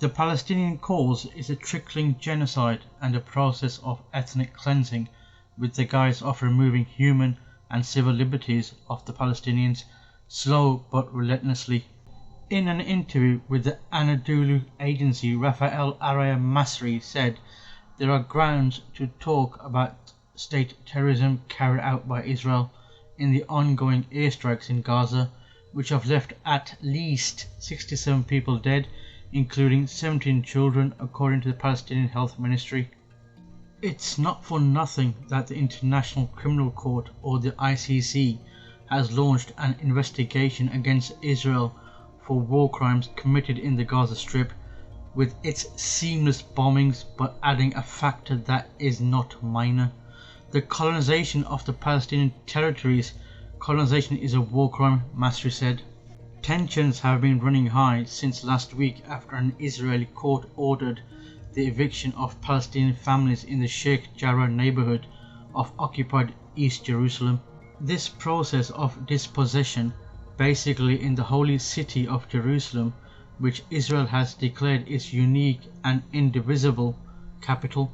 The Palestinian cause is a trickling genocide and a process of ethnic cleansing with the guise of removing human and civil liberties of the Palestinians, slow but relentlessly. In an interview with the Anadolu agency, Rafael Araya Masri said there are grounds to talk about state terrorism carried out by Israel in the ongoing airstrikes in Gaza, which have left at least 67 people dead, including 17 children, according to the Palestinian Health Ministry. It's not for nothing that the International Criminal Court, or the ICC, has launched an investigation against Israel for war crimes committed in the Gaza Strip, with its seamless bombings, but adding a factor that is not minor. The colonization of the Palestinian territories. Colonization is a war crime, Masri said. Tensions have been running high since last week after an Israeli court ordered the eviction of Palestinian families in the Sheikh Jarrah neighborhood of occupied East Jerusalem. This process of dispossession, basically in the holy city of Jerusalem, which Israel has declared its unique and indivisible capital,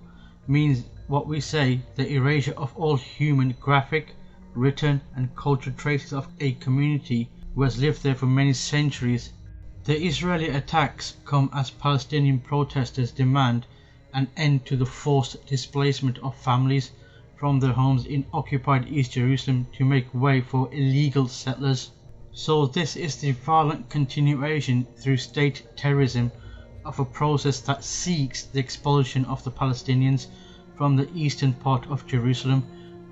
means what we say, the erasure of all human, graphic, written and cultural traces of a community who has lived there for many centuries. The Israeli attacks come as Palestinian protesters demand an end to the forced displacement of families from their homes in occupied East Jerusalem to make way for illegal settlers. So this is the violent continuation through state terrorism of a process that seeks the expulsion of the Palestinians from the eastern part of Jerusalem,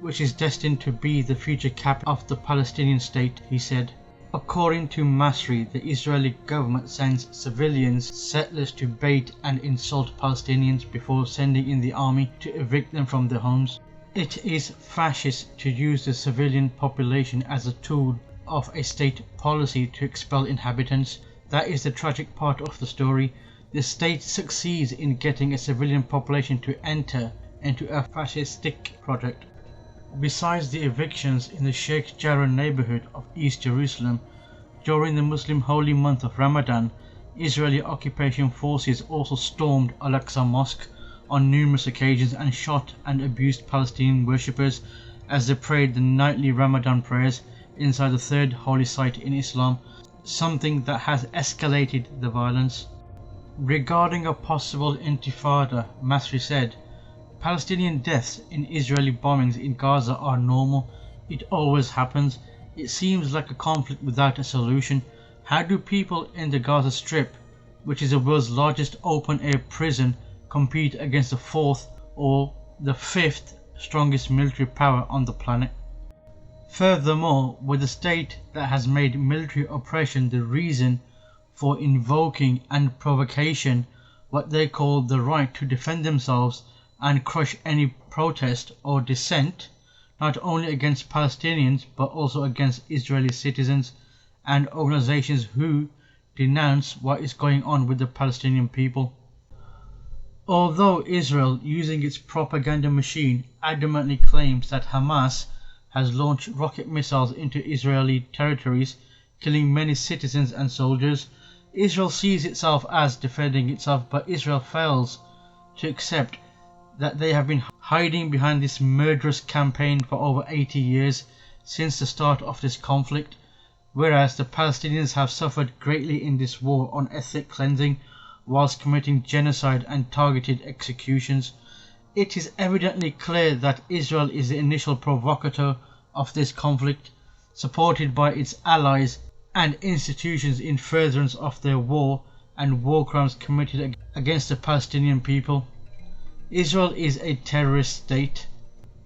which is destined to be the future capital of the Palestinian state, he said. According to Masri, the Israeli government sends civilians, settlers, to bait and insult Palestinians before sending in the army to evict them from their homes. It is fascist to use the civilian population as a tool of a state policy to expel inhabitants. That is the tragic part of the story. The state succeeds in getting a civilian population to enter into a fascistic project. Besides the evictions in the Sheikh Jarrah neighborhood of East Jerusalem, during the Muslim holy month of Ramadan, Israeli occupation forces also stormed al-Aqsa Mosque on numerous occasions and shot and abused Palestinian worshippers as they prayed the nightly Ramadan prayers inside the third holy site in Islam, something that has escalated the violence. Regarding a possible intifada, Masri said, Palestinian deaths in Israeli bombings in Gaza are normal. It always happens. It seems like a conflict without a solution. How do people in the Gaza Strip, which is the world's largest open-air prison, compete against the fourth or the fifth strongest military power on the planet? Furthermore, with a state that has made military oppression the reason for invoking and provocation what they call the right to defend themselves and crush any protest or dissent, not only against Palestinians but also against Israeli citizens and organizations who denounce what is going on with the Palestinian people. Although Israel, using its propaganda machine, adamantly claims that Hamas has launched rocket missiles into Israeli territories, killing many citizens and soldiers, Israel sees itself as defending itself, but Israel fails to accept that they have been hiding behind this murderous campaign for over 80 years since the start of this conflict, whereas the Palestinians have suffered greatly in this war on ethnic cleansing whilst committing genocide and targeted executions. It is evidently clear that Israel is the initial provocateur of this conflict, supported by its allies and institutions in furtherance of their war and war crimes committed against the Palestinian people. Israel is a terrorist state.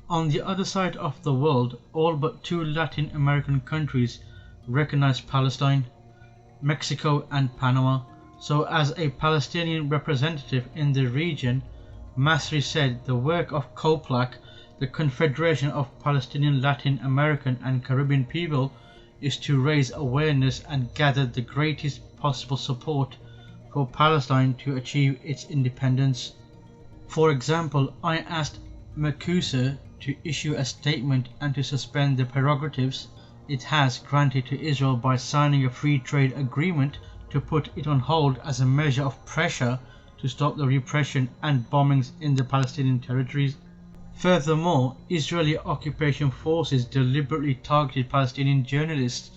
On the other side of the world, all but two Latin American countries recognize Palestine, Mexico and Panama. So as a Palestinian representative in the region, Masri said the work of COPLAC, the Confederation of Palestinian Latin American and Caribbean People, is to raise awareness and gather the greatest possible support for Palestine to achieve its independence. For example, I asked Mercosur to issue a statement and to suspend the prerogatives it has granted to Israel by signing a free trade agreement to put it on hold as a measure of pressure to stop the repression and bombings in the Palestinian territories. Furthermore, Israeli occupation forces deliberately targeted Palestinian journalists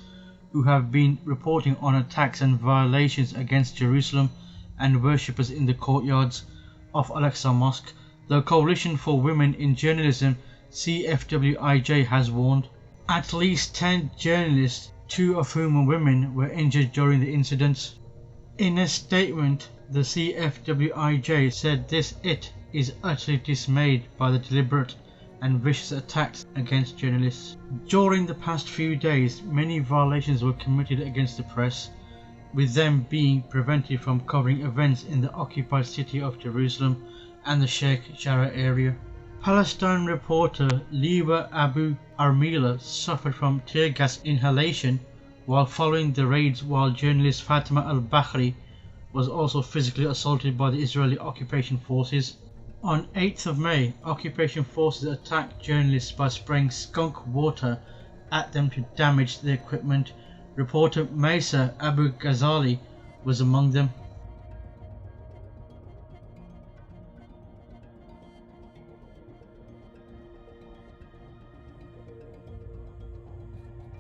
who have been reporting on attacks and violations against Jerusalem and worshippers in the courtyards of al-Aqsa Mosque. The Coalition for Women in Journalism, CFWIJ, has warned at least 10 journalists, 2 of whom are women, were injured during the incidents. In a statement, the CFWIJ said it is utterly dismayed by the deliberate and vicious attacks against journalists. During the past few days, many violations were committed against the press, with them being prevented from covering events in the occupied city of Jerusalem and the Sheikh Jarrah area. Palestine reporter Liwa Abu Armila suffered from tear gas inhalation while following the raids, while journalist Fatima al-Bakhri was also physically assaulted by the Israeli occupation forces. On 8th of May, occupation forces attacked journalists by spraying skunk water at them to damage their equipment. Reporter Maisa Abu Ghazali was among them.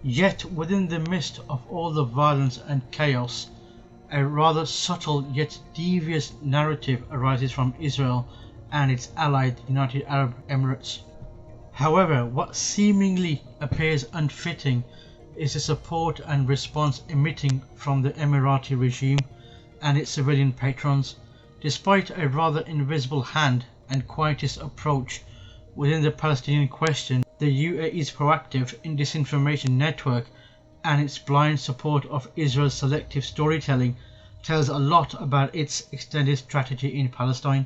Yet within the midst of all the violence and chaos, a rather subtle yet devious narrative arises from Israel and its ally, the United Arab Emirates. However, what seemingly appears unfitting is the support and response emitting from the Emirati regime and its civilian patrons. Despite a rather invisible hand and quietist approach within the Palestinian question, the UAE's proactive in disinformation network and its blind support of Israel's selective storytelling tells a lot about its extended strategy in Palestine.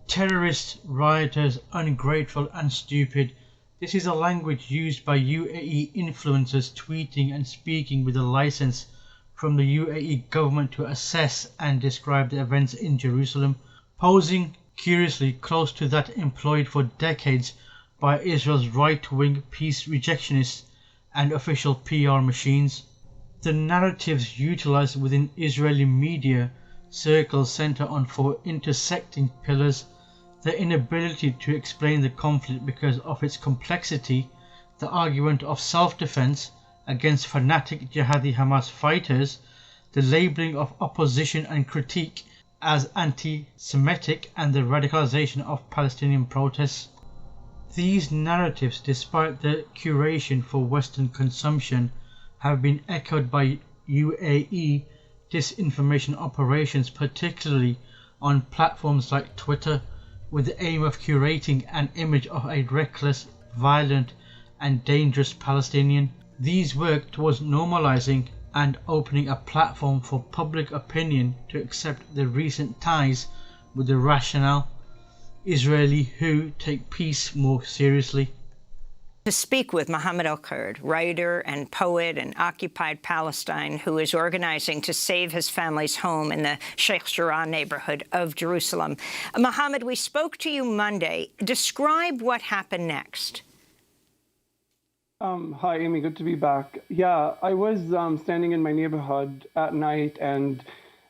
Terrorists, rioters, ungrateful and stupid. This is a language used by UAE influencers tweeting and speaking with a license from the UAE government to assess and describe the events in Jerusalem, posing curiously close to that employed for decades by Israel's right-wing peace rejectionists and official PR machines. The narratives utilized within Israeli media circles center on 4 intersecting pillars: the inability to explain the conflict because of its complexity, the argument of self-defense against fanatic jihadi Hamas fighters, the labeling of opposition and critique as anti-Semitic, and the radicalization of Palestinian protests. These narratives, despite their curation for Western consumption, have been echoed by UAE disinformation operations, particularly on platforms like Twitter, with the aim of curating an image of a reckless, violent and dangerous Palestinian. These work towards normalizing and opening a platform for public opinion to accept the recent ties with the rational Israeli who take peace more seriously. To speak with Mohammed al-Kurd, writer and poet in occupied Palestine, who is organizing to save his family's home in the Sheikh Jarrah neighborhood of Jerusalem. Mohammed, we spoke to you Monday. Describe what happened next. Hi, Amy. Good to be back. Yeah, I was standing in my neighborhood at night, and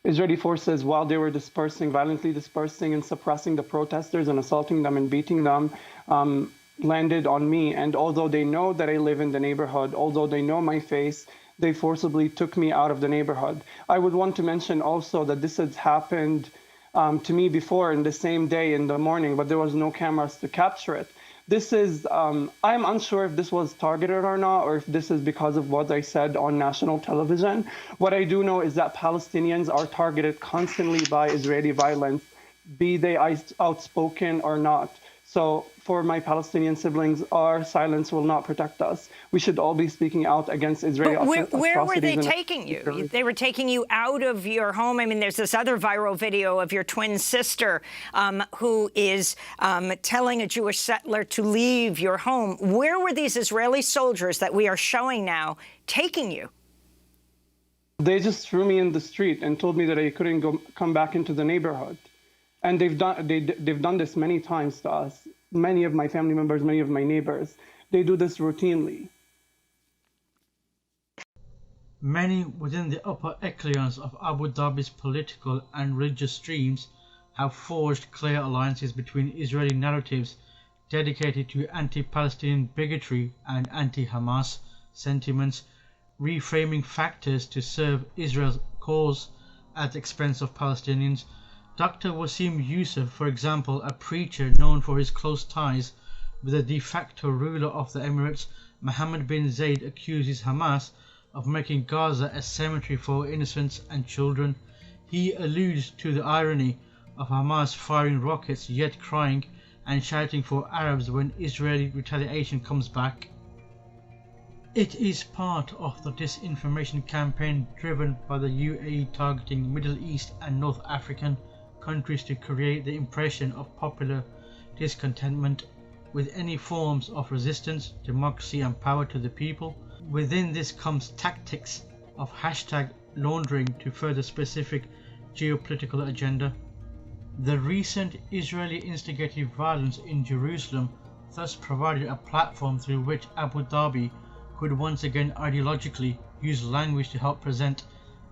Israeli forces, while they were violently dispersing and suppressing the protesters and assaulting them and beating them, landed on me. And although they know that I live in the neighborhood, although they know my face, they forcibly took me out of the neighborhood. I would want to mention also that this has happened to me before in the same day in the morning, but there was no cameras to capture it. This is, I'm unsure if this was targeted or not, or if this is because of what I said on national television. What I do know is that Palestinians are targeted constantly by Israeli violence, be they outspoken or not. So for my Palestinian siblings, our silence will not protect us. We should all be speaking out against Israeli atrocities. Where were they taking you? They were taking you out of your home. I mean, there's this other viral video of your twin sister who is telling a Jewish settler to leave your home. Where were these Israeli soldiers that we are showing now taking you? They just threw me in the street and told me that I couldn't come back into the neighborhood. And they've done this many times to us. Many of my family members, many of my neighbors, they do this routinely. Many within the upper echelons of Abu Dhabi's political and religious streams have forged clear alliances between Israeli narratives dedicated to anti-Palestinian bigotry and anti-Hamas sentiments, reframing factors to serve Israel's cause at the expense of Palestinians. Dr. Wasim Youssef, for example, a preacher known for his close ties with the de facto ruler of the Emirates, Mohammed bin Zayed, accuses Hamas of making Gaza a cemetery for innocents and children. He alludes to the irony of Hamas firing rockets yet crying and shouting for Arabs when Israeli retaliation comes back. It is part of the disinformation campaign driven by the UAE targeting Middle East and North African countries to create the impression of popular discontentment with any forms of resistance, democracy and power to the people. Within this comes tactics of hashtag laundering to further specific geopolitical agenda. The recent Israeli instigated violence in Jerusalem thus provided a platform through which Abu Dhabi could once again ideologically use language to help present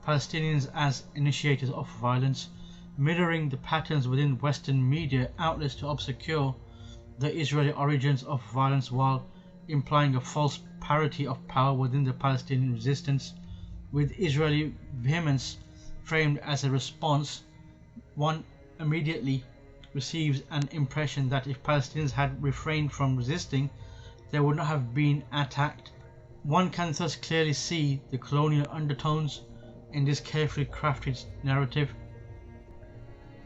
Palestinians as initiators of violence, mirroring the patterns within Western media outlets to obscure the Israeli origins of violence while implying a false parity of power within the Palestinian resistance, with Israeli vehemence framed as a response. One immediately receives an impression that if Palestinians had refrained from resisting, they would not have been attacked. One can thus clearly see the colonial undertones in this carefully crafted narrative.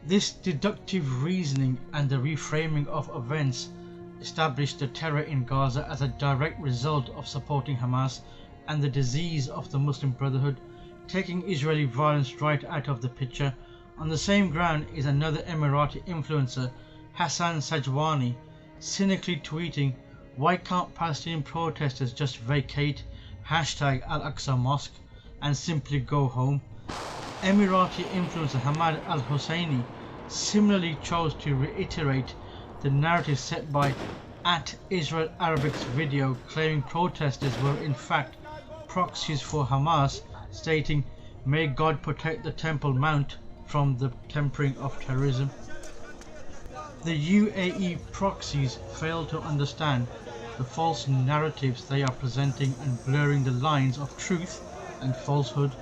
This deductive reasoning and the reframing of events established the terror in Gaza as a direct result of supporting Hamas and the disease of the Muslim Brotherhood, taking Israeli violence right out of the picture. On the same ground is another Emirati influencer, Hassan Sajwani, cynically tweeting, "Why can't Palestinian protesters just vacate hashtag al-aqsa mosque and simply go home?" Emirati influencer Hamad al-Husseini similarly chose to reiterate the narrative set by @Israel Arabic's video, claiming protesters were in fact proxies for Hamas, stating, "May God protect the Temple Mount from the tempering of terrorism." The UAE proxies fail to understand the false narratives they are presenting and blurring the lines of truth and falsehood.